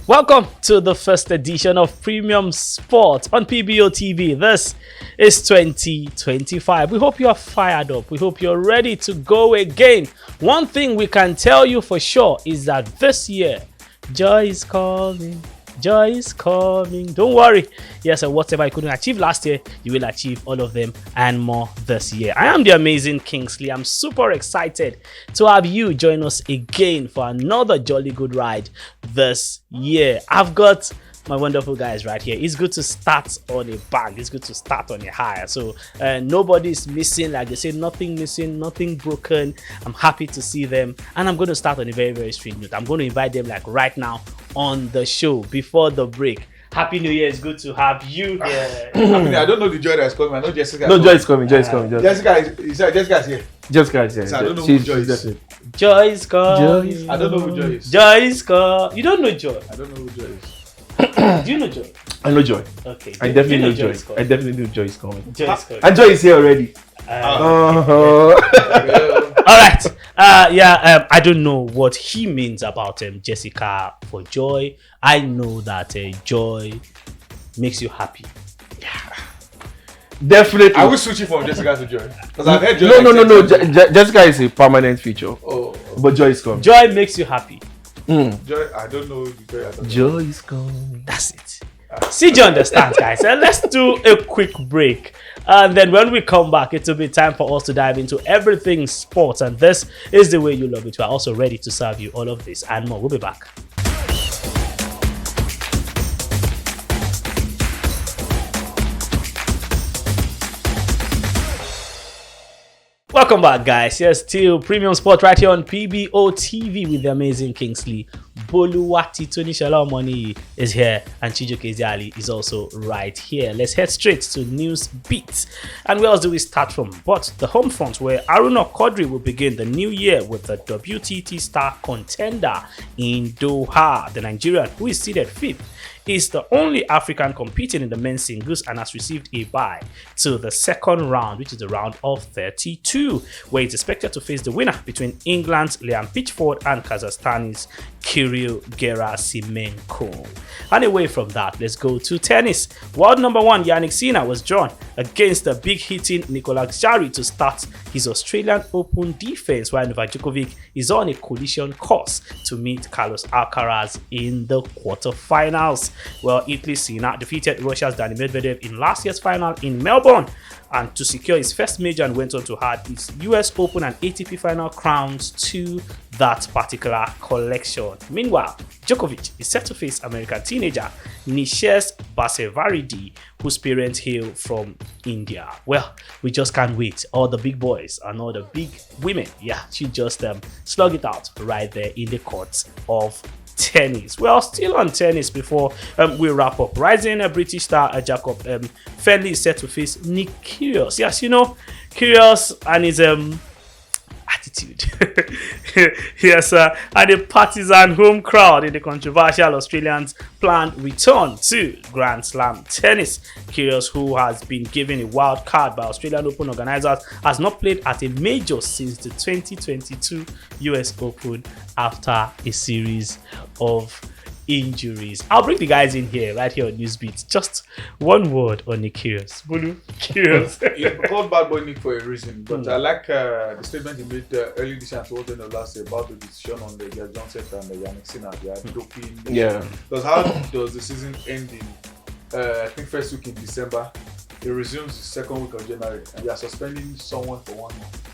Welcome to the first edition of Premium Sport on PBO TV. This is 2025. We hope you're fired up. We hope you're ready to go again. One thing we can tell you for sure is that this year, joy is coming. Joy is coming. Don't worry. Yes, and whatever you couldn't achieve last year, you will achieve all of them and more this year. I am the amazing Kingsley. I'm super excited to have you join us again for another jolly good ride this year. I've got my wonderful guys right here. It's good to start on a bang. It's good to start on a high. So nobody's missing. Like they say, nothing missing, nothing broken. I'm happy to see them. And I'm going to start on a very, very strange note. I'm going to invite them like right now on the show before the break. Happy New Year. It's good to have you here. I don't know the joy that's coming. I know Jessica. No, joy is coming. Joy is coming. Jessica's here. Jessica's here. So I don't know who Joy is. Joy is coming. I don't know who Joy is. Joy is coming. You don't know Joy? I don't know who Joy is. Do you know Joy? I know Joy. Okay. I definitely know Joy. Joy. I definitely know Joy is coming. Joy is coming. And Joy is here already. All right. I don't know what he means about Jessica for Joy. I know that Joy makes you happy. Yeah. Definitely. I will switch it from Jessica to Joy. Because I've heard Joy. No. Jessica is a permanent feature. Oh. But Joy is coming. Joy makes you happy. Joy, I don't know the Joy is coming. That's it. See, you understand, guys. Let's do a quick break. And then when we come back, it will be time for us to dive into everything sports. And this is the way you love it. We are also ready to serve you all of this and more. We'll be back. Welcome back, guys. Yes, still Premium Sport right here on PBO TV with the amazing Kingsley. Boluwati Tonishala Money is here, and Chijoke Ezeali is also right here. Let's head straight to news beats. And where else do we start from? But the home front, where Aruna Quadri will begin the new year with the WTT Star Contender in Doha. The Nigerian, who is seeded 5th, is the only African competing in the men's singles and has received a bye to the second round, which is the round of 32, where it's expected to face the winner between England's Liam Pitchford and Kazakhstan's Kirill Gerasimenko. And away from that, let's go to tennis. World number 1 Yannick Sinner was drawn against the big-hitting Nicolas Jarry to start his Australian Open defense, while Novak Djokovic is on a collision course to meet Carlos Alcaraz in the quarterfinals. Well, Italy's Sinner defeated Russia's Dani Medvedev in last year's final in Melbourne, and to secure his first major, and went on to add his US Open and ATP final crowns to that particular collection. Meanwhile, Djokovic is set to face American teenager Nishes Basevaridi, whose parents hail from India. Well, we just can't wait. All the big boys and all the big women, she just slug it out right there in the courts of tennis. Well, still on tennis before we wrap up. Rising British star Jacob Fenley is set to face Nick Kyrgios. Yes, you know Kyrgios and his attitude. Yes, and the partisan home crowd in the controversial Australians' planned return to Grand Slam tennis. Kyrgios, who has been given a wild card by Australian Open organizers, has not played at a major since the 2022 US Open after a series of injuries. I'll bring the guys in here right here on Newsbeat. Just one word on Nick Kyrgios. Bolu, Kyrgios. He's called Bad Boy Nick for a reason, but I like the statement he made early this year towards the end of last year about the decision on the Gary Johnson and the Yannick Sinner. They are doping. Yeah. Because how does the season end in I think first week in December? It resumes the second week of January, and they are suspending someone for 1 month.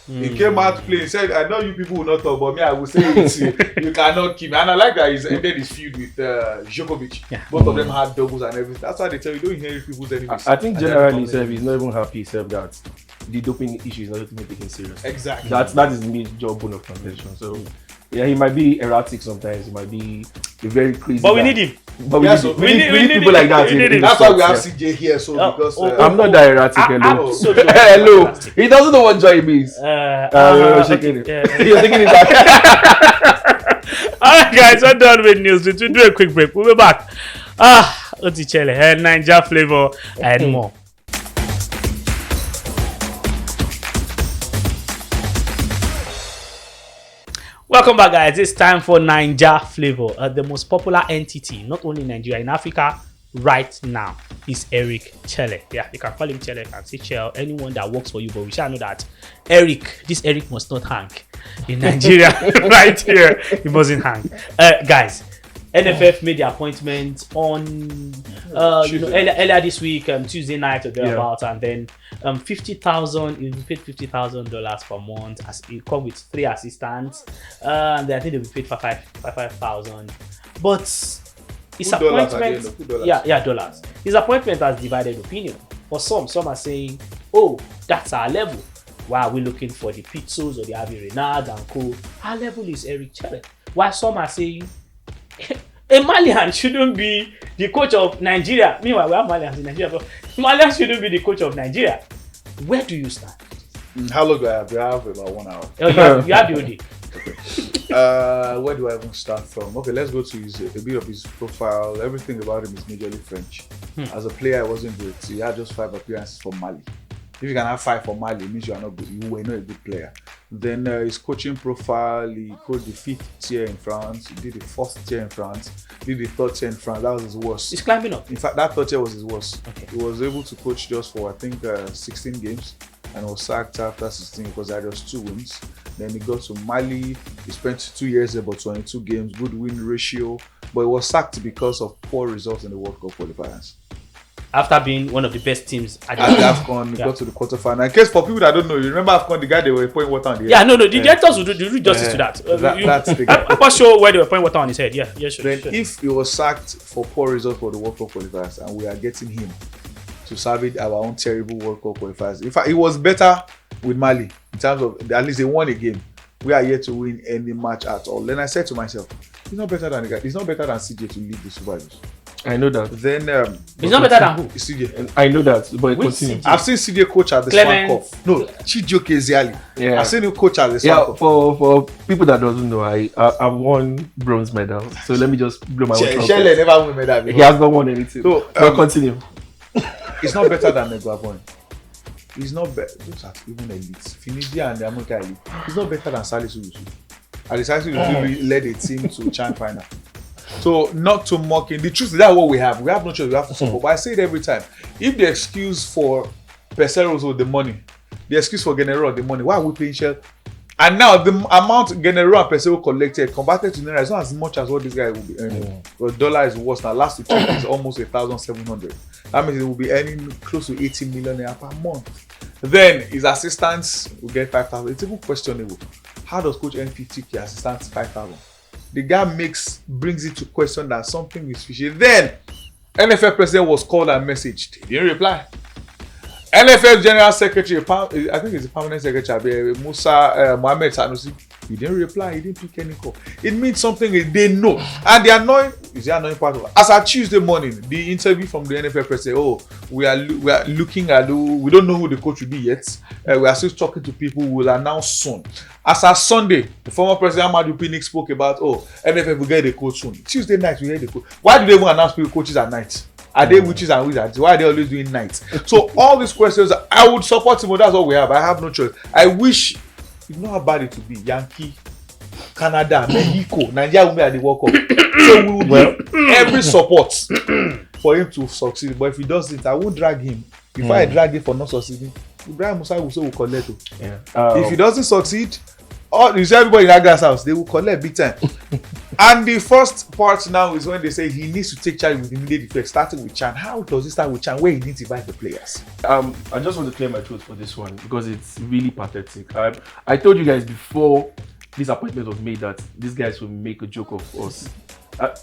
He came out to play. He said, I know you people will not talk, but me, I will say it. You cannot keep me. And I like that he's ended his feud with Djokovic. Yeah. Both of them had doubles and everything. That's why they tell you, don't inherit people's enemies. I think generally he's not even happy himself that the doping issue is not even taken serious. Exactly. That is the major bone of contention. So yeah, he might be erratic sometimes. He might be a very crazy. But we need him. But we need people like that. That's why we have CJ here. So because I'm not that erratic. Hello. He doesn't know what joy means. You're shaking it. You're taking it back. Alright, guys, we're done with news. We'll do a quick break. We'll be back. Otichele, Niger flavor, and more. Welcome back, guys. It's time for Naija Flavor. The most popular entity, not only in Nigeria, in Africa right now, is Eric Chelle. Yeah, you can call him Chelle, can say Chelle, anyone that works for you, but we shall know that this Eric must not hang in Nigeria. Right here, he mustn't hang. Guys, NFF made the appointment on earlier this week, Tuesday night or thereabouts, and then $50,000. He paid $50,000 per month. As it come with 3 assistants, and I think they'll be paid for $5,000. But his appointment, dollars. His appointment has divided opinion. For some are saying, "Oh, that's our level. Why are we looking for the Pizzos or the Avi Renard and co? Our level is Eric Chelle." While some are saying, a Malian shouldn't be the coach of Nigeria. Meanwhile, we have Malians in Nigeria, but Malian shouldn't be the coach of Nigeria. Where do you stand? How long do I have? I have about 1 hour. Oh, you have the OD. Where do I even start from? Okay, let's go to a bit of his profile. Everything about him is majorly French. As a player, I wasn't good. He had just 5 appearances for Mali. If you can have 5 for Mali, it means you are not good. You were not a good player. Then his coaching profile, he coached the 5th tier in France. He did the 4th tier in France. Did the 3rd tier in France. That was his worst. He's climbing up. In fact, that 3rd tier was his worst. Okay. He was able to coach just for, I think, 16 games. And was sacked after 16 because I had just 2 wins. Then he got to Mali. He spent 2 years there, but 22 games, good win ratio. But he was sacked because of poor results in the World Cup qualifiers. After being one of the best teams at AFCON, he got to the quarterfinal. In case for people that don't know, you remember AFCON, the guy they were pouring water on the head? Yeah, no, the directors will do justice to that. That's the guy. I'm not sure where they were pouring water on his head. Yeah, sure. Then if he was sacked for poor results for the World Cup qualifiers, and we are getting him to salvage our own terrible World Cup qualifiers. In fact, it was better with Mali in terms of at least they won a game. We are yet to win any match at all. Then I said to myself, he's not better than the guy. He's not better than CJ to lead the Super Eagles. I know that. Then he's not better than who? CJ. I know that, but continue. I've seen CJ coach at the Swan Cup. No, Chijioke Ezeali. Yeah. I've seen him coach at the Swan Cup. For people that doesn't know, I won bronze medal. So let me just blow my own. Shelle never won medal. He has not won anything. So continue. He's not better than Neguavon. He's not better. Those are even elites. Finidi and the American elite. He's not better than Salisu Yusuf. And Salisu Yusuf led a team to Chan final. So not to mock him. The truth is that what we have. We have no choice. We have to support. But I say it every time. If the excuse for Peseros was the money, the excuse for Genero the money, why are we paying Shell? And now the amount Genero and Pesero collected converted to Naira is not as much as what this guy will be earning. Because dollar is worse now. Last we checked is almost 1,700. That means he will be earning close to 80 million naira per month. Then his assistants will get 5,000. It's even questionable. How does Coach NPFL pay assistants 5,000? The guy brings it to question that something is fishy. Then NFL president was called and messaged. He didn't reply. NFL General Secretary, I think it's the permanent secretary, Musa Mohammed Sanusi, he didn't reply, he didn't pick any call. It means something they know. And the annoying part of it. As at Tuesday morning, the interview from the NFL press said, we are looking at, we don't know who the coach will be yet. We are still talking to people who will announce soon. As at Sunday, the former president Ahmadu Pinnick spoke about, NFL will get the coach soon. Tuesday night, we get the coach. Why do they even announce people coaches at night? Are they witches and wizards? Why are they always doing nights? So all these questions, I would support him, but that's what we have. I have no choice. I wish, you know how bad it would be. Yankee, Canada, Mexico, Nigeria will be at the World Cup. So we will give every support for him to succeed. But if he does it, I won't drag him. If I drag him for not succeeding, Ibrahim Musa will collect it. If he doesn't succeed, you see everybody in that guy's house, they will collect big time. And the first part now is when they say he needs to take charge with immediate effect, starting with Chan. How does he start with Chan? Where he needs to invite the players? I just want to clear my throat for this one because it's really pathetic. I told you guys before this appointment was made that these guys will make a joke of us.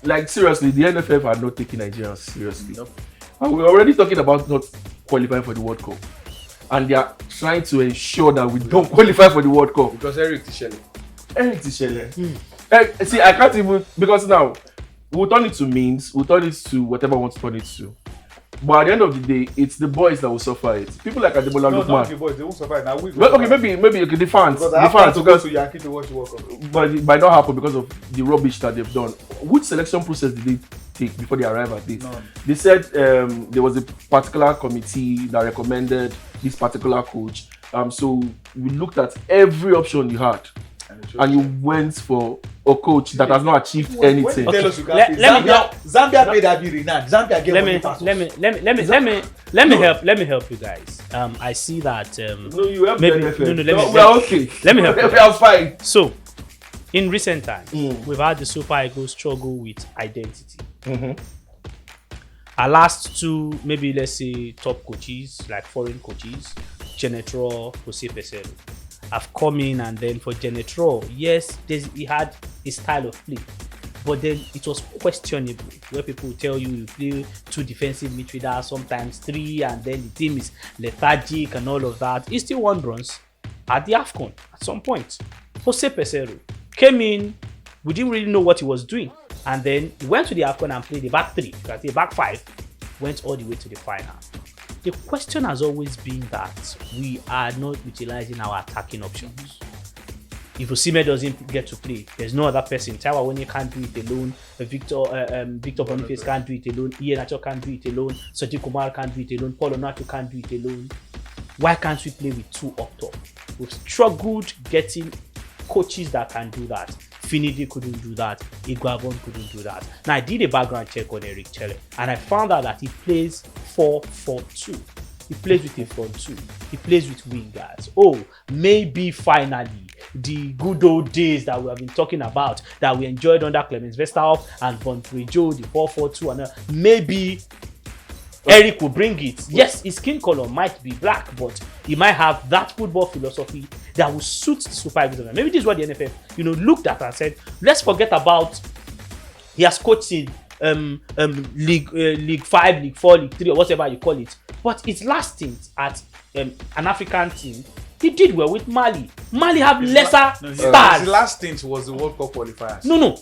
Like seriously, the NFF are not taking Nigerians seriously. Nope. And we're already talking about not qualifying for the World Cup. And they are trying to ensure that we don't qualify for the World Cup. Because Eric Tichele. See, I can't even, because now we'll turn it to memes, we'll turn it to whatever we want to turn it to. But at the end of the day, it's the boys that will suffer it. People like Adebola Lukman. No, the boys, they won't suffer it. Now Maybe the fans. Because I have to go to Yankee to watch the World Cup. But it might not happen because of the rubbish that they've done. Which selection process did they take before they arrived at this? None. They said there was a particular committee that recommended this particular coach. So we looked at every option you had. and you went for a coach that has not achieved anything. Tell us you can't Let- pay. let me- Zambia paid Abiri now. Zambia get money pass us. let me help you guys. I see that No, you have maybe- the NFL. no, let me- we're okay. let me help you. We are fine. so in recent times Mm. we've had the Super Eagles struggle with identity. Mm-hmm. Our last two, maybe let's say top coaches, like foreign coaches, Genetro, Jose Pesero, have come in, and then for Genetro, yes, he had a style of play, but then it was questionable. Where people will tell you play two defensive midfielders, sometimes three, and then the team is lethargic and all of that. He still won bronze at the AFCON at some point. Jose Pesero came in, we didn't really know what he was doing. And then he went to the AFCON and played the back three, the back five, went all the way to the final. The question has always been that we are not utilizing our attacking options. If Osimhen doesn't get to play, there's no other person. Taiwo Awoniyi can't do it alone. Victor Boniface can't do it alone. Iheanacho can't do it alone. Sadiq Kumar can't do it alone. Paul Onuachu can't do it alone. Why can't we play with two up top? We've struggled getting coaches that can do that. Finidi couldn't do that. Iguavon couldn't do that. Now I did a background check on Eric Chelle and I found out that he plays 4-4-2. He plays with a front two. He plays with wingers. Oh, maybe finally the good old days that we have been talking about that we enjoyed under Clemens Vesterhoff and Von Frejo, the 4-4-2, and maybe Eric will bring it. Yes, his skin color might be black, but he might have that football philosophy that will suit the Super Eagles. Maybe this is what the NFF, looked at and said, let's forget about he has coached in League 5, League 4, League 3, or whatever you call it. But his last stint at an African team, he did well with Mali. Mali have lesser stars. His last stint was the World Cup qualifiers. No.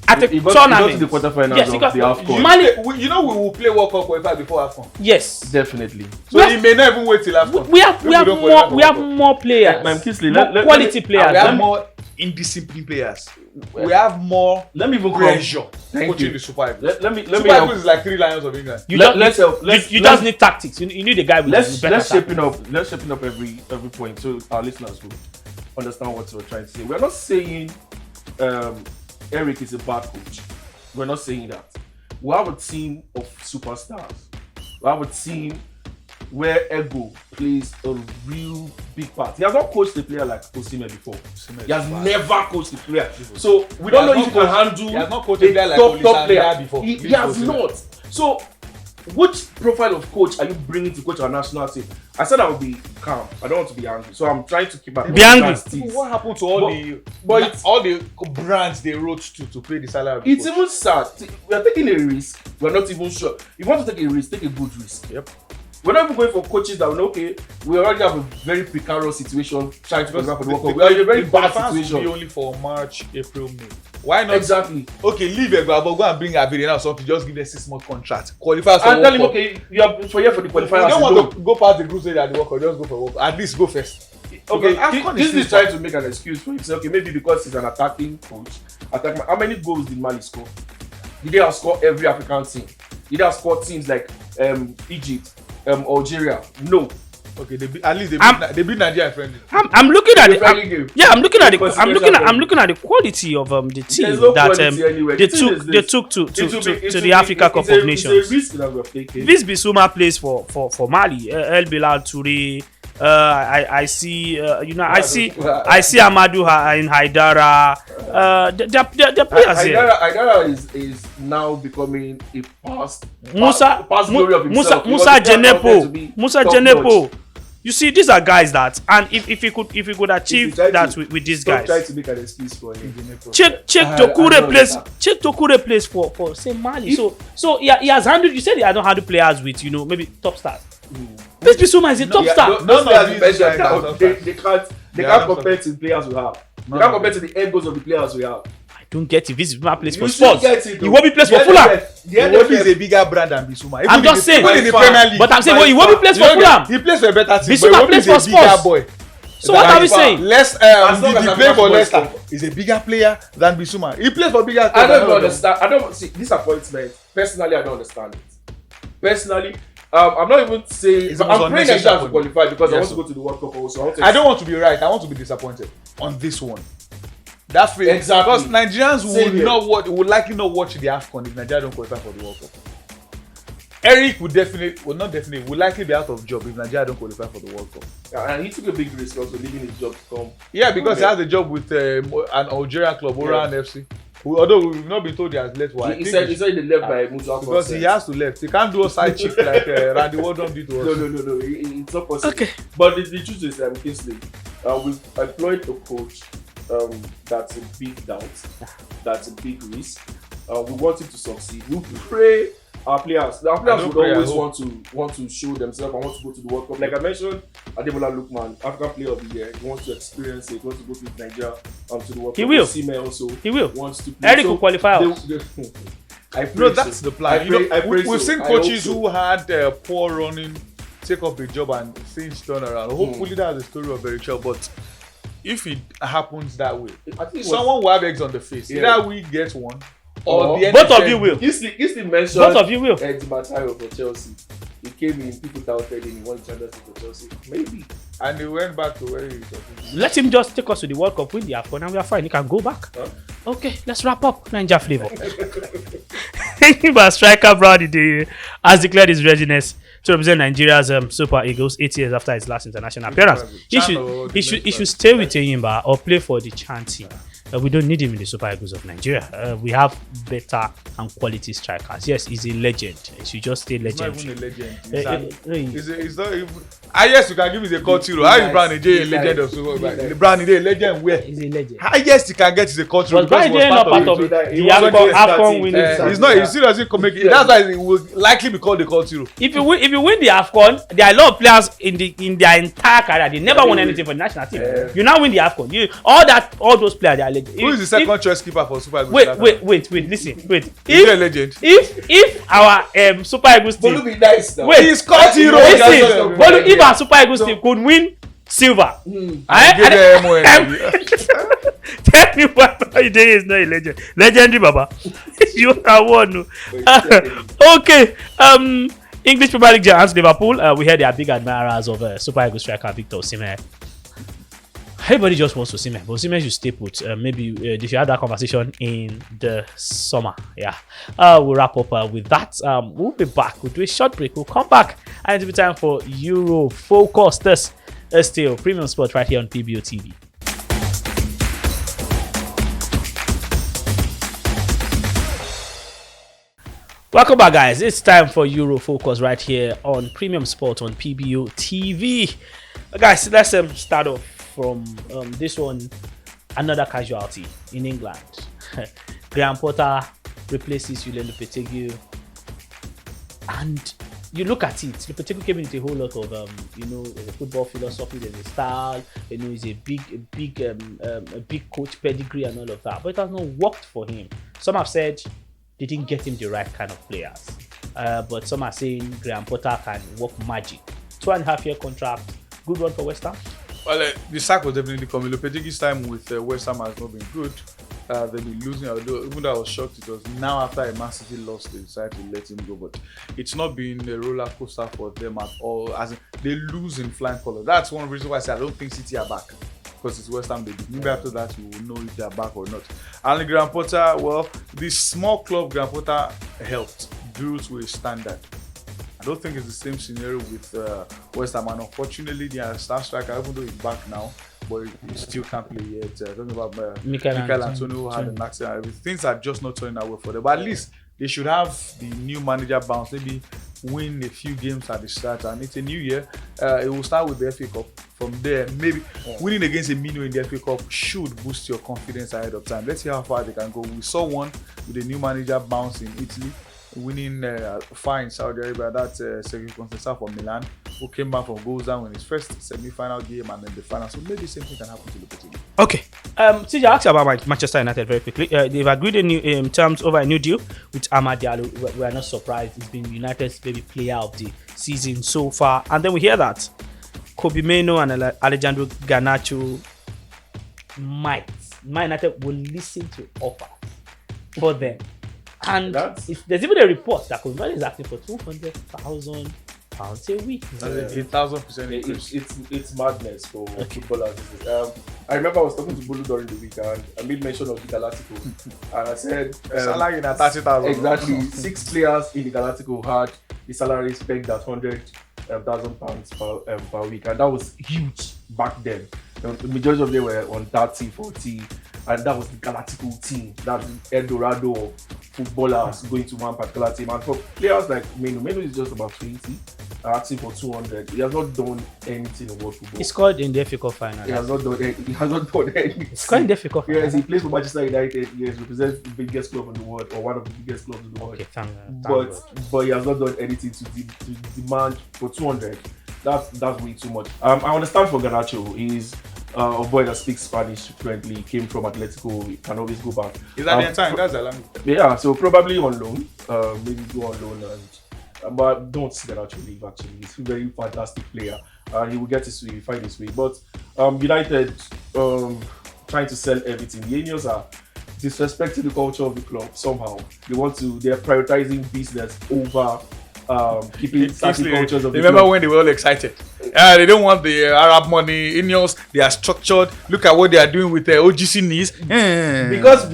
At a He tournament. got to the quarterfinals Yes, of he got- the AFCON. Mali, We will play World Cup qualifiers before AFCON. yes. Definitely. So he may not even wait till AFCON. We have more players. Ma'am Kingsley, more let quality me- players. We have more indisciplined players. We have more Let me even pressure Thank coaching you. the Super Eagles. Let me Super help. Eagles is like 3 Lions of England. You Let's just need tactics. You need a guy with let's better shaping tactics. up every point so our listeners will understand what we're trying to say. We're not saying Eric is a bad coach. We're not saying that. We have a team of superstars. We have a team where ego plays a real big part. He has not coached a player like Osimhen before. He has never coached a player. So we don't know if he can handle He has not coached a player like top player Olisanda before. He has not. So which profile of coach are you bringing to coach our national team? I said I would be calm. I don't want to be angry. So I'm trying to keep my Be angry. What happened to all but all the brands they wrote to pay the salary? of the It's coach? even sad. We are taking a risk. We're not even sure. If you want to take a risk, take a good risk. Yep. We're not even going for coaches that will know, okay, we already have a very precarious situation trying to prepare for the World Cup. We are in a very bad situation. Be only for March, April, May. Why not? Exactly. Okay, leave Egbabo, go and bring Aviri now. Something, just give them 6-month contract. Qualify for And tell him, World Cup. okay, you are for here for the You qualifiers. don't want to go past the group stage at the World Cup. Just go for World Cup. At least go first. Okay, Because AFCON this is is still trying to make an excuse for himself. Okay, maybe because he's an attacking coach. How many goals did Mali score? Did they outscore every African team? Did they outscore teams like Egypt, Algeria? No. Okay, at least they beat Nigeria friendly. I'm looking at it. Friendly game. Yeah, I'm looking at it. Because I'm it's looking friendly. at the quality of the team There's no that quality anywhere. they The thing is took this. to the Africa Cup of Nations. It's a risk that we're taking. This Bissouma plays for Mali. El Bilal Touré. I see. I see Amadou in Haidara. The players here. Haidara is now becoming a past glory of himself. Musa Jenepo. You see, these are guys that, and if we could achieve that with these guys. Try to make an excuse for him. Check Tokure plays for say Mali. So he has handled. You said he has not handled players with maybe top stars. This Bissouma is a top star. Those players you these guys mentioned, are they can't compare to the players we have. They can't compare to the egos of the players we have. I don't get it. This Bissouma plays for You Spurs. should get it, though. Iwobi plays for The Fulham. Iwobi is a bigger brand than Bissouma. I'm just saying. Even in the Premier League. But I'm saying Iwobi plays for Fulham. He plays for a better team. Bissouma but Iwobi plays is a for bigger Spurs. boy. So what are we saying? Less As long as the I'm play not for for Leicester Spurs. is a bigger player than Bissouma. He plays for bigger. I don't even understand. I don't see disappointment. Personally, I don't understand it. Personally, I'm not even saying. It's the I'm most praying Nigeria to unnecessary qualify because I Yes, want to sir. go to the World Cup also. I don't want to be right. I want to be disappointed on this one. That phrase, Exactly. because Nigerians Same here. would likely not watch the AFCON if Nigeria don't qualify for the World Cup. Eric would likely be out of job if Nigeria don't qualify for the World Cup. And he took a big risk also leaving his job to come. Yeah, because he has a job with an Algerian club, Oran FC. Although we've not been told he has left. He said they left by mutual because consent. he has to left. He can't do a side chick like Randy Wardon did to us. No. It's not possible. Okay. But the truth is, Kingsley, we've employed a coach that's a big doubt, that's a big risk. We want him to succeed. We pray our players would always want to show themselves and want to go to the World Cup. Like I mentioned, Ademola Lookman, African Player of the Year, he wants to experience it, he wants to go to Nigeria to the World Cup. He will. Osimhen also He will. wants to play. Eric will qualify us. I pray No, that's the plan. We've seen I hope coaches so. who had poor running take up a job and things turn around. Hopefully that's the story of Eric, but if it happens that way, I think someone will have eggs on the face. Yeah. Either we get one or the Both NFL of you will. Kingsley mentioned Both of you will. Di Matteo for Chelsea. He came in, people doubted him, he won the Champions League for Chelsea. Maybe. and he went back to where he was. Let him just take us to the World Cup, win the AFCON, and we are fine. He can go back. Huh? Okay, let's wrap up. Ninja flavor. But striker Brownie has declared his readiness to represent Nigeria's Super Eagles 8 years after his last international appearance. He should stay with Enyimba or play for the Chan team. We don't need him in the Super Eagles of Nigeria. We have better and quality strikers. Yes, he's a legend. He should just stay He's not legendary. even a legend. He's He's not even. Yes, you can give me the culture. How is Brownie J a legend of Super? Brownie J a legend where? a legend. Highest you can get is a culture Was because he Brownie was not part part of of it. the He wasn't AFCON just starting. winning? He's not. He still doesn't make it. That's why he will likely be called the culture. If you win the AFCON, there are a lot of players in their entire career they never won anything for the national team. You now win the AFCON. All those players they are legends. Who is the second choice keeper for Super Eagles? Wait. Listen. Is he a legend? If our Super Eagles team Bolu be nice now. Wait, He's called hero. listen, Bolu, if our Super Eagles team could win silver, I tell me why Brownie is not a legend. Legendary, Baba. You are one. Okay. English Premier League giants Liverpool. We heard they are big admirers of Super Eagles striker Victor Osimhen. Everybody just wants Osimhen, but Osimhen should stay put. Maybe they should have that conversation in the summer. Yeah. We'll wrap up with that. We'll be back. We'll do a short break. We'll come back, and it'll be time for Euro Focus. This is still Premium Sport right here on PBOTV. Welcome back, guys. It's time for Euro Focus right here on Premium Sport on PBOTV. Guys, let's start off from this one. Another casualty in England. Graham Potter replaces Julian Lopetegui, and you look at it. Lopetegui came into a whole lot of there's a football philosophy, there's a style. He's a big coach pedigree and all of that, but it has not worked for him. Some have said they didn't get him the right kind of players, but some are saying Graham Potter can work magic. 2.5-year contract, good run for West Ham. Well, the sack was definitely coming. Lopetegui's time with West Ham has not been good. They've been losing, although even though I was shocked, it was now after a Man City lost, they decided to let him go. But it's not been a roller coaster for them at all. As in, they lose in flying colour. That's one reason why I say I don't think City are back, because it's West Ham baby. Maybe after that you will know if they are back or not. And Graham Potter, well, this small club Graham Potter helped grew to a standard. I don't think it's the same scenario with West Ham, and unfortunately their star striker, even though he's back now, but he still can't play yet. Talking about Mikel Antonio, who had an accident. Things are just not turning out well for them. But at least they should have the new manager bounce, maybe win a few games at the start, and it's a new year. It will start with the FA Cup. From there, maybe winning against a Mino in the FA Cup should boost your confidence ahead of time. Let's see how far they can go. We saw one with a new manager bounce in Italy, winning far in Saudi Arabia. That's Sergio Conceição for Milan, who came back from goals down in his first semi-final game and then the final. So maybe the same thing can happen to Lopetegui. Okay. TJ, I asked you about Manchester United very quickly. They've agreed in terms over a new deal with Amad Diallo. We are not surprised. He's been United's maybe player of the season so far. And then we hear that Kobe Mainoo and Alejandro Garnacho Man United will listen to offers for them. And there's even a report that Kobe Mainoo is asking for 200,000 pounds a week. That's a 1,000% increase. It's madness for footballers. I remember I was talking to Bulu during the week and I made mention of the Galactico and I said Salary in 30,000. exactly 6 players in the Galactico had the salary pegged at £100,000 per week, and that was huge back then. The majority of them were on 30, 40, and that was the Galactico team. That's the El Dorado of footballers going to one particular team. And for players like Menu is just about 20, asking for 200. He has not done anything in world football. He scored in the FA Cup final. He has not done anything. He scored in the FA Cup final. Yes, he plays for Manchester United. He represents the biggest club in the world, or one of the biggest clubs in the world. Okay, thank but he has not done anything to demand for 200. That's way too much. I understand for Garnacho. He's a boy that speaks Spanish fluently. Came from Atletico. He can always go back. Is that the time? That's the language. Yeah, so probably on loan. Maybe go on loan but don't see Garnacho leave. Actually, he's a very fantastic player. He will get his way, find his way. But United trying to sell everything. The Enios are disrespecting the culture of the club somehow. They're prioritizing business over keeping certain cultures of the remember club. when they were all excited? They don't want the Arab money. Ineos, they are structured. Look at what they are doing with their OGC knees. Because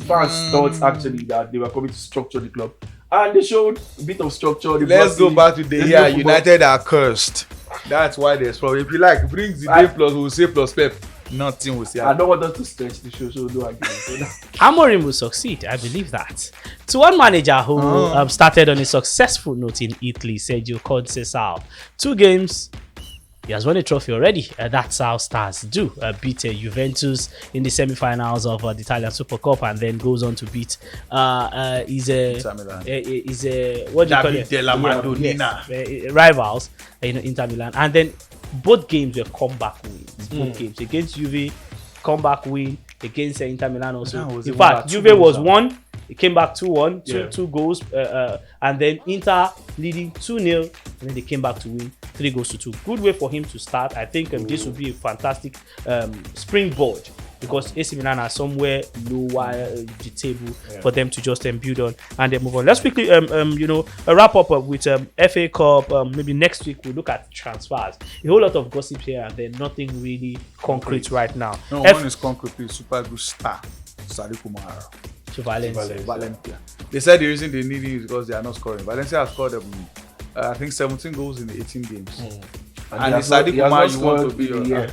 fans thought actually that they were coming to structure the club, and they showed a bit of structure. Let's go back to the year United are cursed. That's why there's problem. If you like, bring the day plus, we'll say plus Pep. Nothing will say. I don't want us to stretch the show, so do again. Amorim will succeed. I believe that. To one manager who started on a successful note in Italy, Sergio Conceição. 2 games. He has won a trophy already. That's how stars do. Beat Juventus in the semi-finals of the Italian Super Cup, and then goes on to beat what do you call it? Della Madonnina. Rivals, Inter Milan, and then both games were comeback wins. Both games against Juve, comeback win, against Inter Milan also. In fact, Juve was 1. It came back 2-1, two goals, and then Inter leading 2-0, and then they came back to win 3-2. Good way for him to start. I think this would be a fantastic springboard, because AC Milan are somewhere lower the table for them to just build on and then move on. Let's quickly wrap up with FA Cup. Maybe next week we'll look at transfers. A whole lot of gossip here, and then nothing really concrete right now. No, one is concrete. Please, super good star, Sadio Kumar. To Valencia. They said the reason they need him is because they are not scoring. Valencia has scored, I think, 17 goals in 18 games. And it's Sadio Kumar you want to be your...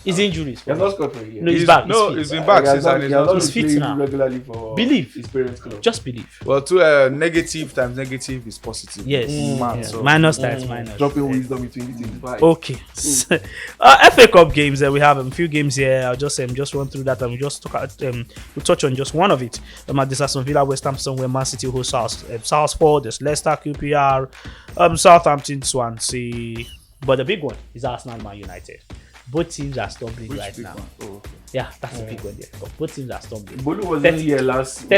His injuries. He has not scored for a year. No, he's back. He's been back since he's fit now. Regularly for his parents' club. Just believe. Well, to negative times negative is positive. Yes. So. Minus times minus. Dropping wisdom between the 25. Okay. FA Cup games. We have a few games here. I'll just run through that, and we just we'll touch on just one of it. There's Aston Villa, West Ham, somewhere Man City hosts Southport. There's Leicester, QPR, Southampton, Swansea. But the big one is Arsenal, Man United. Both teams are stumbling right now. Yeah, that's a big one there. But both teams are stumbling. Bolu was in here last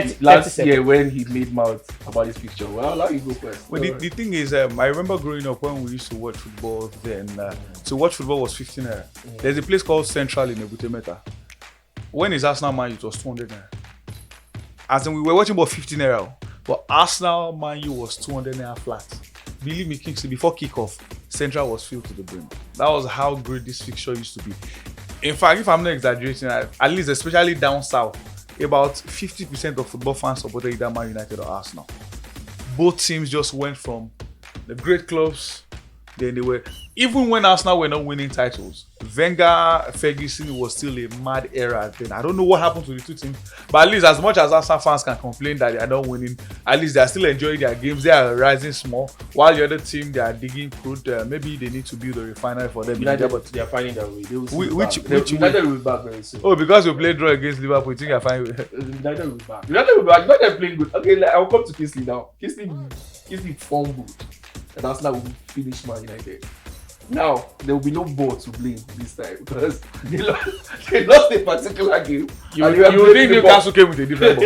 year when he made mouth about his picture. Well, I'll allow you go first. Well, the thing is, I remember growing up when we used to watch football then. To watch football was 15 naira. There's a place called Central in Ebutemeta. When is Arsenal Man U, it was 200 naira. As in, we were watching about 15 naira. But Arsenal Man U was 200 naira flat. Believe me, Kingsley, before kickoff, Central was filled to the brim. That was how great this fixture used to be. In fact, if I'm not exaggerating, at least especially down south, about 50% of football fans supported either Man United or Arsenal. Both teams just went from the great clubs, then they were... Even when Arsenal were not winning titles, Wenger, Ferguson was still a mad era then. I don't know what happened to the two teams, but at least as much as Arsenal fans can complain that they are not winning, at least they are still enjoying their games. They are rising small, while the other team, they are digging crude. Maybe they need to build a refinery for them. United, but they are finding their way. Which United will be back very soon. Oh, because we played draw against Liverpool, you think I find United will be back. United playing good. Okay, I'll come to Kingsley now. Kingsley fumbled, and Arsenal will finish Man United. Now, there will be no ball to blame this time because they lost a particular game. You think Newcastle came with a different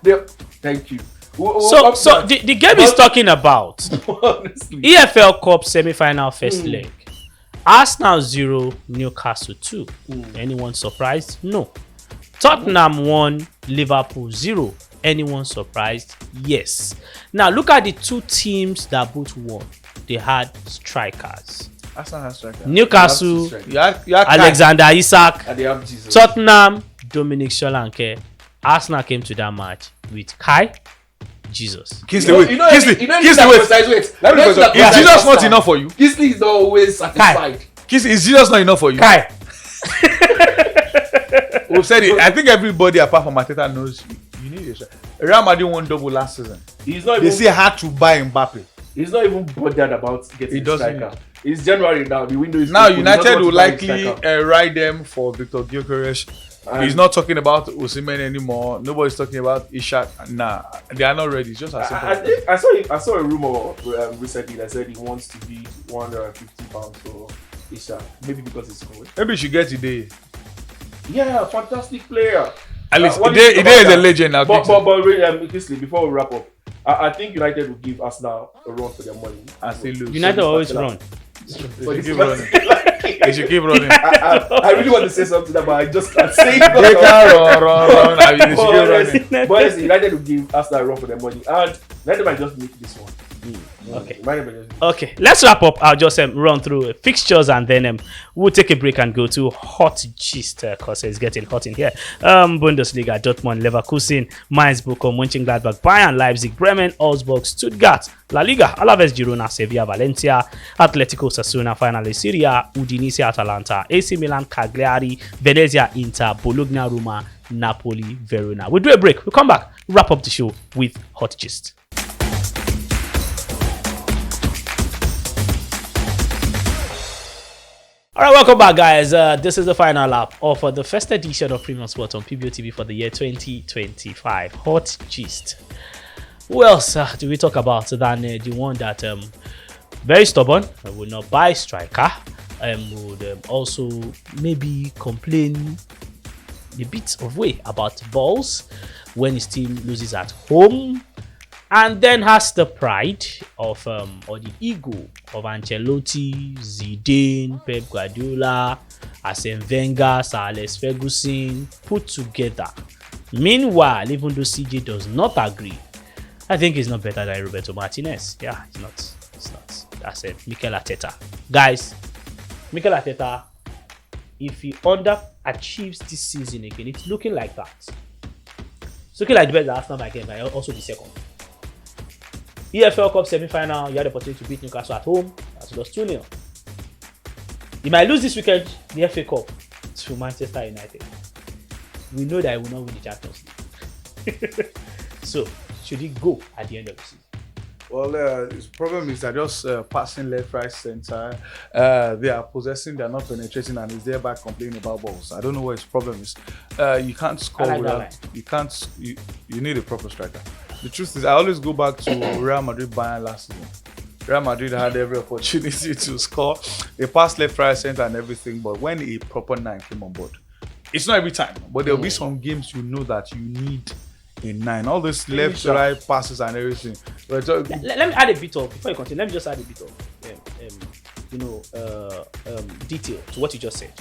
ball? Thank you. So the game is talking about honestly, EFL Cup semi-final first leg. Arsenal 0, Newcastle 2. Anyone surprised? No. Tottenham 1, Liverpool 0. anyone surprised? Yes. Now look at the two teams that both won. They had strikers. Arsenal has striker. Newcastle, You had Kai. Alexander Isak. And they have Jesus. Tottenham, Dominic Solanke. Arsenal came to that match with Kai, Jesus. Kingsley, wait. Kingsley, you know, Kingsley, wait. Let me Is Jesus not enough for you? Kingsley is not always satisfied. Kingsley, is Jesus not enough for you? Kai. We've said it. I think everybody apart from Mateta knows you need a striker. Real Madrid won double last season. He's not They even. say had to buy Mbappe. He's not even bothered about getting He a doesn't. striker. It's January now. The window is Now open. He doesn't United want will to buy a likely striker. ride them for Victor Gyökeres. And- He's not talking about Osimhen anymore. Nobody's talking about Ishak. Nah, they are not ready. It's just as simple. I as that. think I saw a rumor recently that said he wants to be £150 for Isha. Maybe because it's going. Maybe you should get today. Yeah, fantastic player. At least what do you think Ide is about a that? legend now. But Kingsley, before we wrap up, I think United will give Arsenal a run for their money. And still lose. United always run. They should keep running. They should keep running. I really want to say something but I just can't say They it. can run. I mean, they should keep running. But honestly, United will give Arsenal a run for their money, and United might just make this one. Okay. United might just. Okay, let's wrap up. I'll just run through fixtures and then we'll take a break and go to hot gist because it's getting hot in here. Bundesliga, Dortmund, Leverkusen, Mainz, Bochum, Mönchengladbach, Bayern, Leipzig, Bremen, Augsburg, Stuttgart, La Liga, Alaves, Girona, Sevilla, Valencia, Atletico, Sassuolo, finally Syria, Udinese, Atalanta, AC Milan, Cagliari, Venezia, Inter, Bologna, Roma, Napoli, Verona. We'll do a break. We'll come back, wrap up the show with hot gist. All right, welcome back, guys. This is the final lap of the first edition of Premium Sports on PBOTV for the year 2025. Hot gist. Who else do we talk about than the one that very stubborn, will not buy striker, would also maybe complain a bit of way about balls when his team loses at home, and then has the pride of or the ego of Ancelotti, Zidane, Pep Guardiola, Arsene Wenger, Sir Alex Ferguson put together. Meanwhile, even though CJ does not agree, I think he's not better than Roberto Martinez. Yeah, it's not. It's not. That's it. Mikel Arteta. Guys, Mikel Arteta, if he underachieves this season again, it's looking like that. It's looking like the best Arsenal might get, but also the second. EFL Cup semi-final, you had the opportunity to beat Newcastle at home. That's lost 2-0. You might lose this weekend, the FA Cup, to Manchester United. We know that he will not win the Champions League. So, should he go at the end of the season? Well, his problem is that just passing left, right, center. They are possessing, they are not penetrating, and he's thereby complaining about balls. I don't know what his problem is. You can't score without. You can't. You need a proper striker. The truth is, I always go back to Real Madrid Bayern last season. Real Madrid had every opportunity to score. They passed left, right, center, and everything. But when a proper 9 came on board, it's not every time, but there'll be some games you know that you need a 9. All this left, right passes and everything. But Let me add a bit of, before you continue, let me just add a bit of, detail to what you just said.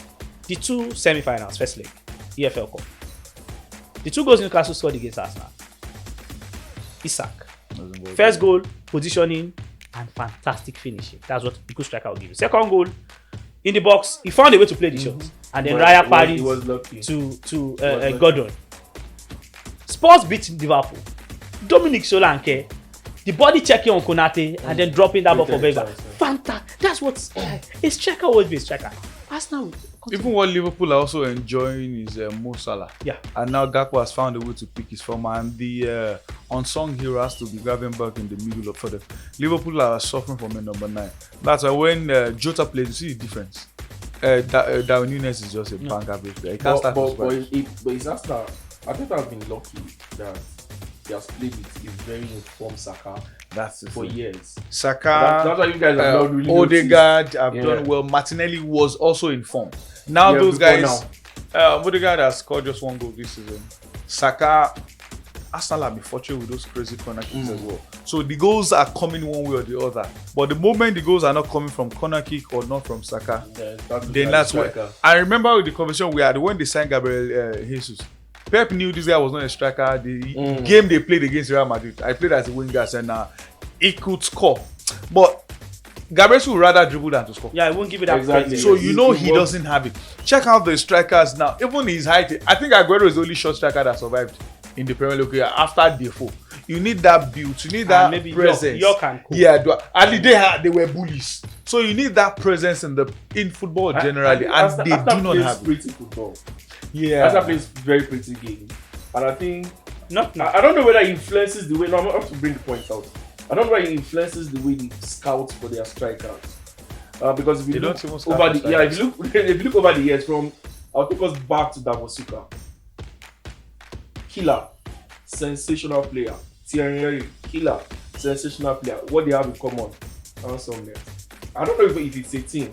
The two semi-finals, first leg, EFL Cup. The 2 goals Newcastle scored against Arsenal. Isak. First goal, positioning, and fantastic finishing. That's what a good striker will give you. Second goal, in the box, he found a way to play the shot. And then Raya parried to Gordon. Spurs beat Liverpool. Dominic Solanke, the body checking on Konate, and then dropping that ball for Vega. Fantastic. That's what a striker would be. A striker. Arsenal. even what Liverpool are also enjoying is Mo Salah. Yeah. And now Gakpo has found a way to pick his form, and the unsung hero has to be Gravenberch in the middle of further. Liverpool are suffering from a number 9. That's why when Jota plays, you see the difference. Darwin Núñez is just a banker player. He can't start but it's Arsenal. I think I've been lucky that he has played with a very informed Saka. That's for years. Saka, that's why you guys have not really Odegaard have done well. Martinelli was also in form. Now those guys, Odegaard has scored just 1 goal this season. Saka, Arsenal have been fortunate with those crazy corner kicks as well. So the goals are coming one way or the other. But the moment the goals are not coming from corner kick or not from Saka, then that's why. I remember the conversation we had when they signed Gabriel Jesus. Pep knew this guy was not a striker. The game they played against Real Madrid, I played as a winger, and he could score. But Gabriel would rather dribble than to score. Yeah, I won't give it that. Exactly. So you know he doesn't have it. Check out the strikers now. Even his height, I think Aguero is the only short striker that survived in the Premier League after Defoe. You need that build. You need that maybe presence. York and Co. Yeah, and they were bullies. So you need that presence in football generally, and they do not have it. Pretty football. Yeah, Arsenal plays very pretty game, and I think Not I don't know whether it influences the way. No, I'm going to bring the points out. I don't know whether it influences the way they scout for their strikers. Because if you look over the if you look over the years, from I'll take us back to Davosuka, killer, sensational player. Thierry Henry, killer, sensational player. What they have in common, handsomeness. I don't know if it's a team,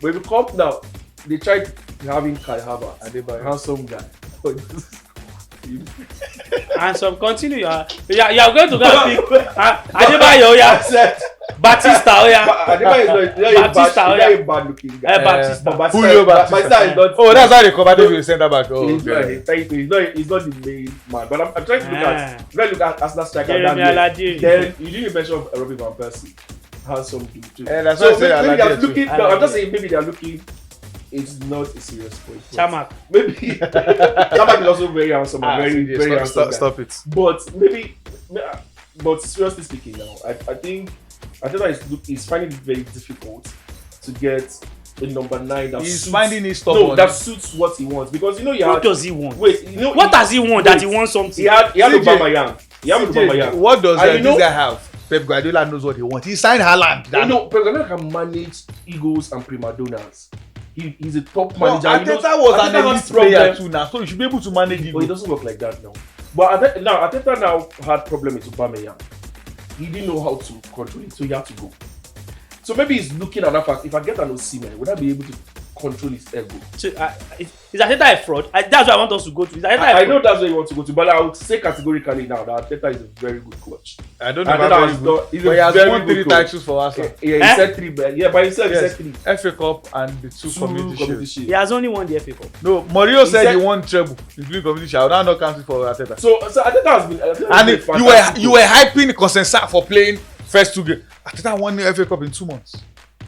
but if you come now, they tried having Kai Havertz, handsome guy. Handsome, continue. You're going to go and pick Adebayo, yeah. Batista, yeah. Adebayo is not a bad looking guy. Batista. Julio Batista. Is not. Oh, that's how they covered him with center back. Oh, He's not the main man. But I'm trying to look at Arsenal striker. Then you didn't mention Robin van Persie. Handsome dude too. That's So why I said maybe they're looking. I like I'm just it. saying maybe they're looking. It's not a serious point. Chamak. Maybe Chamak is also very handsome and very handsome. Stop it. But maybe, but seriously speaking, now I think he's finding it very difficult to get a number 9 that He's suits, finding his stubborn. that suits what he wants, because you know What does he want? wait, you know What does he want that he wants something? he had CJ. Aubameyang. He had Aubameyang. What does And this guy have? Pep Guardiola knows what he wants. He signed Haaland. You know, Pep Guardiola can manage egos and prima donnas. He's a top Well, manager. Arteta was an Arteta elite has player problems. too now, so you should be able to manage it. But it doesn't work like that now. But Arteta now had problem with Aubameyang. He didn't know how to control it, so he had to go. So maybe he's looking at that fact. If I get an Osimhen, would I be able to control his ego? So, is Arteta a fraud? That's what I want us to go to. Is Arteta I know that's where you want to go to, but I would say categorically now that Arteta is a very good coach. I don't know Arteta about has him, done- he's a but he has very won good 3 coach. titles for us. Yeah, he said 3, but by himself he said 3. FA Cup and the 2 community shields. He has only won the FA Cup. No, Mourinho said said- he won treble, including community shield. I will not count it for Arteta. So Arteta has been. And you were hyping Consensa for playing first 2 games. Arteta won the FA Cup in 2 months.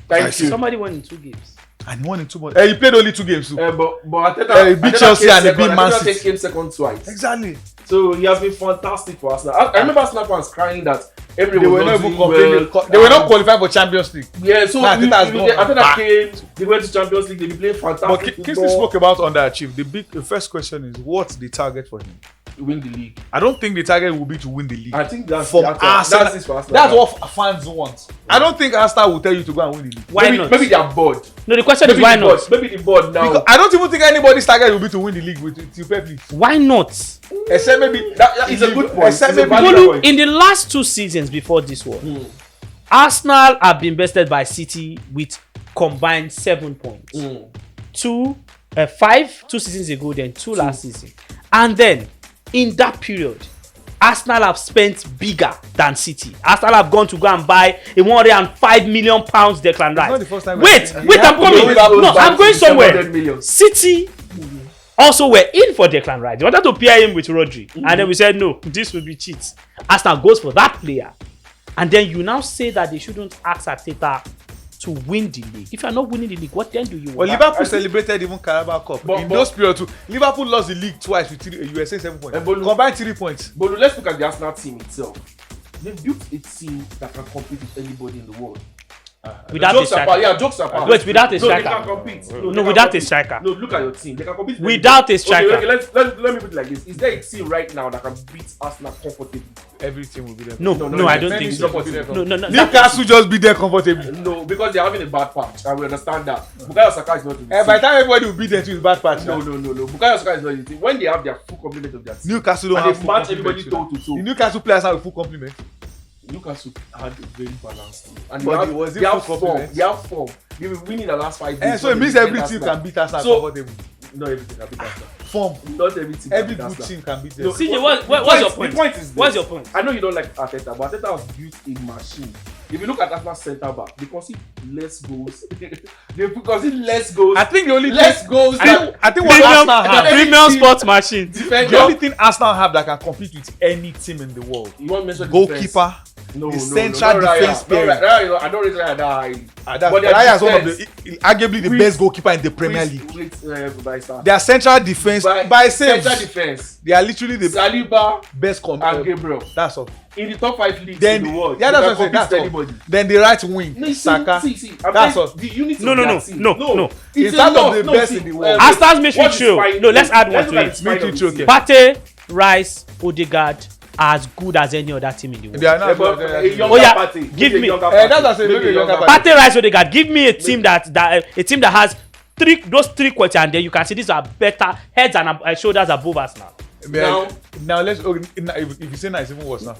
Thank you. Somebody won in 2 games. And he won in 2 months. He played only 2 games too. But Arteta, He beat Chelsea and he beat Man Arteta City. came second twice. Exactly. So he has been fantastic for Arsenal. I remember Arsenal fans crying that Emery They was were not doing even complaining. well. They were not qualified for Champions League. Yeah, so Nah, Arteta has gone Arteta back. came, they went to Champions League, they been playing But fantastic Kingsley football. spoke about underachieved. The first question is, what's the target for him? Win the league. I don't think the target will be to win the league. I think that's From that's Arsenal, it for Arsenal. that's what fans want. I don't think Arsenal will tell you to go and win the league. Why maybe, not? Maybe they are bored. No, the question Maybe is why the not? board, maybe the board now. Because I don't even think anybody's target will be to win the league with Pep league. Why not? Except maybe that is a good point. Except It's a maybe valid Bolu, point. in the last 2 seasons before this one, Arsenal have been bested by City with combined 7 points. 5 2 seasons ago, then 2 last season. And then, in that period, Arsenal have spent bigger than City. Arsenal have gone to go and buy a £105 million Declan Rice. not the first time Wait, we've I'm coming. No, I'm going somewhere. 700 million. City also were in for Declan Rice. They wanted to pair him with Rodri. And then we said, no, this will be cheats. Arsenal goes for that player. And then you now say that they shouldn't ask Arteta to win the league. If you're not winning the league, what then do you want? Well, Liverpool celebrated even Carabao Cup. But- in but- those periods too. Liverpool lost the league twice with 3, you were saying 7 points. Combined 3 points. But let's look at the Arsenal team itself. They've built a team that can compete with anybody in the world. Without a Jokes apart, striker. yeah, jokes apart. Wait, without a No, striker. they can compete. No, they can without a compete. striker. No, look at your team. They can compete with Without a anybody. striker. Okay, let me put it like this. Is there a team right now that can beat Arsenal comfortably? Every team will be there. No, I don't think so. so. No. Newcastle just be there comfortably. No, because they're having a bad patch, and we understand that. Bukayo Saka is not in the By the team. time everybody will be there to his bad patch. No. Bukayo Saka is not in the team. When they have their full complement of their team, Newcastle don't and have they full match complement. everybody toe to toe. The Newcastle players have a full complement. Newcastle had a very balanced team. And But they was have, it they have full form. complement? They have form. They've been winning the last 5 years. So it means every team can beat Arsenal So- comfortably. Not everything can beat Arsenal. Form. Not everything. Every can beat good Arsenal. team can beat them. No, CJ, what's your point? The point is What's this. your point? I know you don't like Arteta, but Arteta has built a machine. If you look at Arsenal's centre back, they concede less goals. They concede less goals. I think the only less thing, goals. I think what Arsenal have, Premium sports machine. the only thing Arsenal have that can compete with any team in the world, You want to mention the goalkeeper, No, the no, central no, defense player. I don't rate Raya that high. But their Raya is one of defense- the arguably the best goalkeeper in the Premier League. By star. Their central defense by saves, central defense. they are literally the Saliba best and Gabriel. That's all. In the top 5 leagues Then in the world. yeah, they that's can what I'm saying. compete That's with all. anybody. Then the right wing, No, Saka. I'm That's saying all. the unity No, of no, that no, team. no. It's out of the best see, in the world. Arsenal's midfield what is trio. fine- No, let's add one let's to look it. at the spine of Midfield the trio, team. Partey, Rice, Odegaard, as good as any other team in the world. They are not. But a younger Oh, yeah, party. give Maybe a me- younger that's party. what I say, maybe a younger party. Partey, Rice, Odegaard. Give me a team that has those three qualities, and then you can see these are better heads and shoulders above Arsenal. Now let's. If you say now, it's even worse now.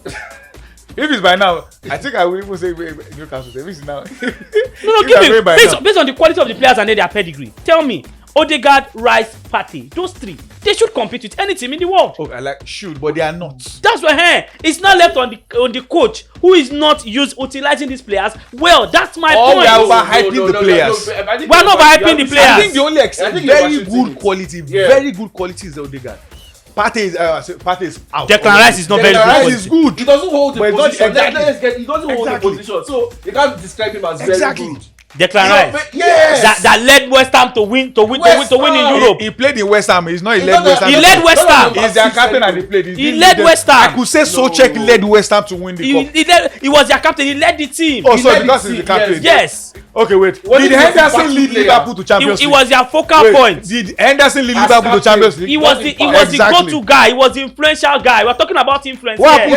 If it's by now, I think I will even say Newcastle. If it's now, No, If give they're me going by now. based on the quality of the players and their pedigree. Tell me, Odegaard, Rice, Partey, those three, they should compete with any team in the world. Oh, I like shoot, but they are not. That's why it's not left on the coach who is not utilizing these players well. That's my Or point. we are overhyping the players. We're not overhyping the players. I think the only I think you're very overshooting good it. quality, Yeah. very good quality is the Odegaard. Partey is out. Declan Rice is not very Declan good. Rice is good. He doesn't hold the But it's not position. exactly- He doesn't hold the Exactly. position. So you can't describe him as Exactly. very good. Declan Rice. Yes. That led West Ham to win West in Ham. Europe. He played in West Ham. He's not. He He's led not West the- Ham. He led West Ham. He's their captain and he played. He led West Ham. I could say Souček led West Ham to win the cup. He was their captain. He led the team. Oh, He sorry, led because the he's the team, captain. Yes. Okay, wait. What Did is he Henderson a lead player? Liverpool to Champions He League? was their focal Wait, point. Did Henderson lead As Liverpool to captain, Champions League? He was the Exactly. go-to guy. He was the influential guy. We're talking about influence. What here.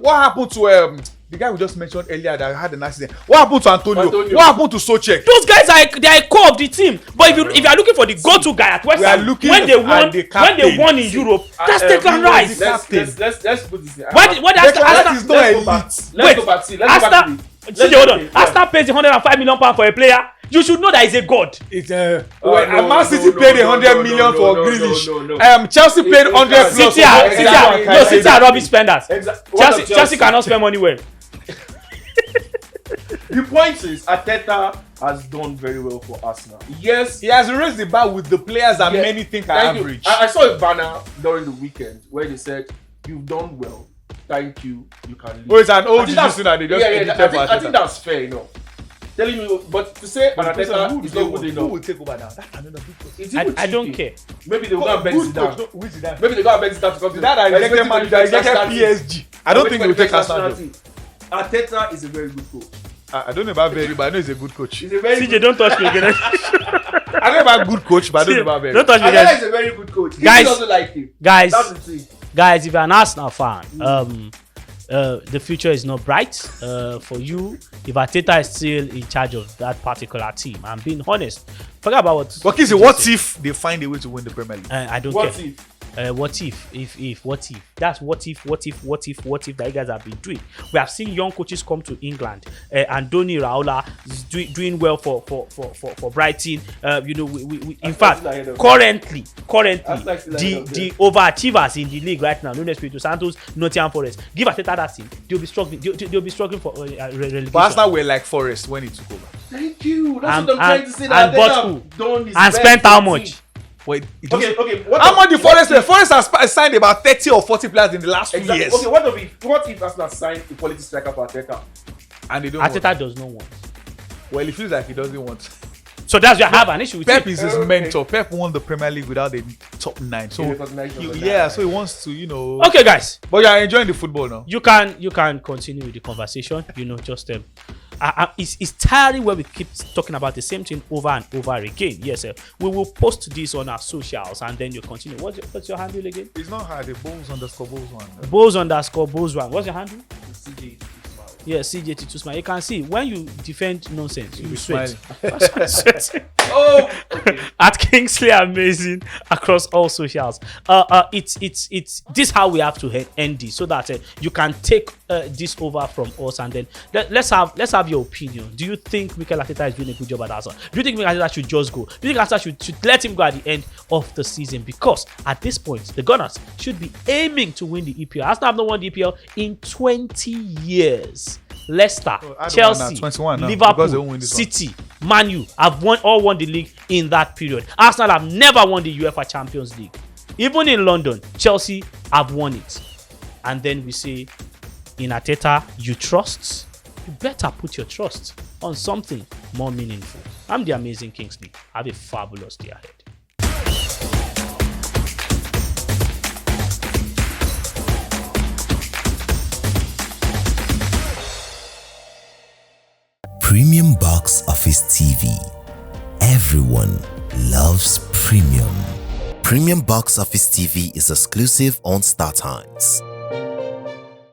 happened to the guy we just mentioned earlier that had an accident? What happened to Antonio? Antonio. What happened to Souček? Those guys they are a core of the team. But if you are looking for the go-to guy at West We are Ham, looking when they at won the captain. in Europe, that's he Declan was Rice. the captain. Let's put this in. What Declan Rice is Arsenal? not Let's go elite. back. Wait, Let's go back. Let's go back Arsenal? to CJ, hold on. Yeah. Arsenal pays the £105 million for a player. You should know that he's a god. It's no, Man City no, paid no, 100 no, million no, for no, Grealish. no. Chelsea paid 100 plus. City are rubbish spenders. Exactly. Chelsea cannot spend money well. The point is, Arteta has done very well for Arsenal. Yes, He has raised the bar with the players that Yeah. many think are thank you. average. I saw a banner during the weekend where they said, "You've done well. Thank you. You can leave." Oh, it's an old I think that's- juju that they just edited I for think Arteta. that's fair enough. Telling you, but to say But the question Arteta is, is who not will good take over? Who enough. will take over now? That's another big question. It's even I don't cheeky. care. Maybe they'll go and beg Good Zidane. coach, no, who is Zidane? Maybe they go and beg Zidane to come to That I rejected Waiting man, for the I rejected national team. PSG. I don't think he will take national Arsenal. team. Arteta is a very good coach. I don't know about very, but I know he's a good coach. He's a very CJ, good don't touch me again. I know about good coach, but I don't know about very. Don't touch me Arteta again. is a very good coach. He Guys- doesn't like him. Guys, That's the thing. if you're an Arsenal fan, the future is not bright for you. If Arteta is still in charge of that particular team, I'm being honest. Forget about what. But Kizzy, what if they find a way to win the Premier League? I don't What care. if? What if? What if? That's what if that you guys have been doing. We have seen young coaches come to England. Andoni Raola is doing well for Brighton. In fact, currently the overachievers in the league right now, Nuno Espirito Santos, Nottingham Forest. Give Arteta that team, they'll be struggling. They'll be struggling for relegation. But Arsenal were like Forest when he took over. Thank you. That's And- what I'm trying to say. That and bought Arteta who? have done his And best spent for how the much? team. Wait, Okay. how much the Forest play? Forest has signed about 30 or 40 players in the last few Exactly. years. Okay, what if Arsenal signed a quality striker for Arteta? And they don't want. Arteta does not want. Well, it feels like he doesn't want. So that's why I have an issue with Pep it. is his Okay. mentor. Pep won the Premier League without the top 9. So, He recognized number yeah, nine. so he wants to, Okay, guys. But you are enjoying the football now. You can continue with the conversation. Just it's tiring where we keep talking about the same thing over and over again. Yes, sir. We will post this on our socials and then you continue. What's your handle again? It's not hard. The Bulls one. Bulls_Bulls1. What's your handle? CJ is Yeah, CJ Titusma. You can see when you defend nonsense, you be sweat. smiling. That's why I sweat. Oh, okay. At Kingsley Amazing across all socials. It's this how we have to end this so that you can take this over from us, and then let's have your opinion. Do you think Mikel Arteta is doing a good job at Arsenal? Do you think Mikel Arteta should just go? Do you think Arteta should let him go at the end of the season? Because at this point, the Gunners should be aiming to win the EPL. Arsenal have not won the EPL in 20 years. Leicester, Chelsea, 21 now, Liverpool, City, Man U have all won the league in that period. Arsenal have never won the UEFA Champions League. Even in London, Chelsea have won it. And then we say, in Arteta, you trust? You better put your trust on something more meaningful. I'm the amazing Kingsley. Have a fabulous day ahead. Premium Box Office TV. Everyone loves premium. Premium Box Office TV is exclusive on StarTimes.